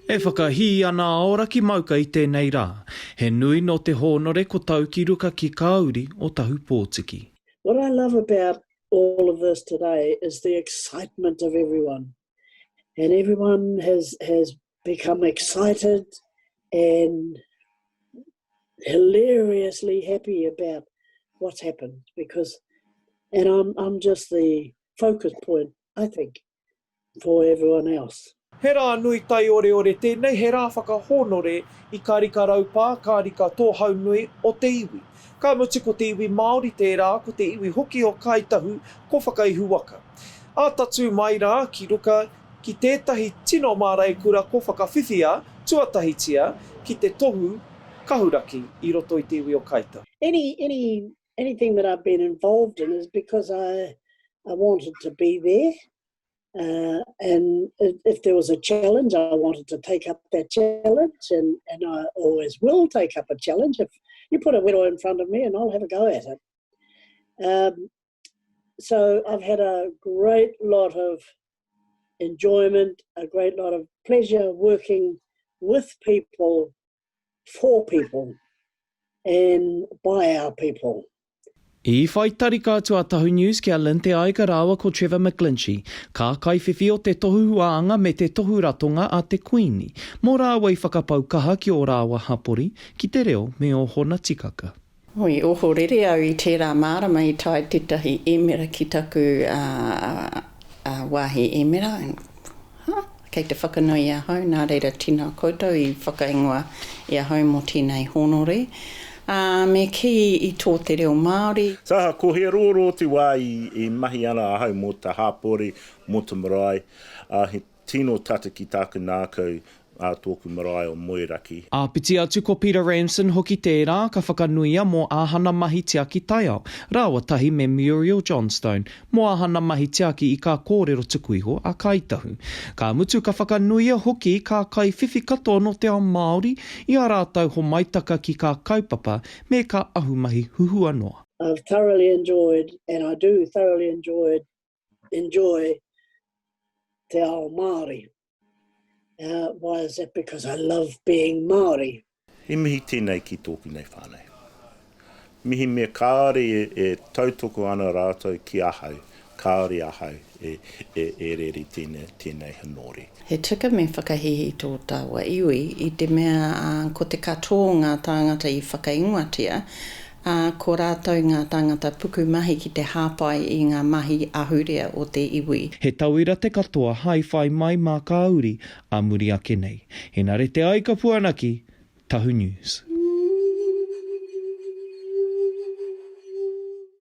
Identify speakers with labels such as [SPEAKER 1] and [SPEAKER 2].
[SPEAKER 1] E whakahi ana Aoraki mauka I tēnei rā. He nui no te hōnore ko tau ki ruka ki kauri o tahu pōtiki.
[SPEAKER 2] What I love about all of this today is the excitement of everyone. And everyone has become excited and hilariously happy about what's happened and I'm just the focus point, I think, for everyone else.
[SPEAKER 1] He rā nui tai ore tēnei, he rā whakahōnore I ka rika raupā, ka rika tōhaunui o te iwi. Ka mutu ko te iwi Māori tērā, ko te iwi hoki o Kāi Tahu, ko whakaihu waka. A tatu mai rā ki ruka ki tētahi tino mārai kura ko whakawhiwhia, tuatahitia, ki te tohu kahuraki I roto I te iwi o Kāi Tahu.
[SPEAKER 2] Anything that I've been involved in is because I wanted to be there. And if there was a challenge, I wanted to take up that challenge, and I always will take up a challenge. If you put a whittle in front of me, and I'll have a go at it. So I've had a great lot of enjoyment, a great lot of pleasure working with people, for people, and by our people.
[SPEAKER 1] I whai tarika atu a Tahu News kia linte aiga rāua ko Trevor McGlinchey, ka kaiwhiwhi o te tohu huaanga me te tohu ratonga a te kuini, mō rāua I whakapaukaha ki o rāua hapori, ki te reo me o hona tikaka.
[SPEAKER 3] Oi, oho rere au I tērā mārama I tai tētahi emera ki taku wāhi emera. Kei te whakanui a hau, nā reira tina koutou I whakaingoa I a hau mo tēnei honore. Me ki I tō te reo Māori.
[SPEAKER 4] Saha, ko he rōro te wā I mahi ana a hau mō te hāpori, mō te marae. He tino tata ki tāku nākau a tōku marae o moe raki.
[SPEAKER 1] A piti atu ko Peter Ranson hoki tērā ka whakanuia mō āhana mahi tiaki taiao, rāua tahi me Muriel Johnstone, mō āhana mahi tiaki I ka kōrero tukuiho a Kāi Tahu. Ka mutu ka whakanuia hoki ka kaiwhiwhi katoa no te ao Māori, I a rātau ho maitaka ki ka kaupapa me ka ahumahi huhua noa.
[SPEAKER 2] I've thoroughly enjoyed, and I do thoroughly enjoy te ao Māori. Why is that? Because I love being Māori.
[SPEAKER 4] He mihi tēnei ki tōku nei whānei. Mihi mea kāore e tautoko ana rātou ki ahau, kāore ahau e reri tēnei hanori.
[SPEAKER 3] He tika me whakahihi tō tāua iwi I te mea ko te katoa ngā tāngata I whakaingoatia, ko rātou ngā tāngata puku mahi ki te hāpai I ngā mahi ahurea o te iwi.
[SPEAKER 1] He tauira te katoa hai whai mai mā ka auri a muri ake nei. He nare te aika puanaki, Tahu News.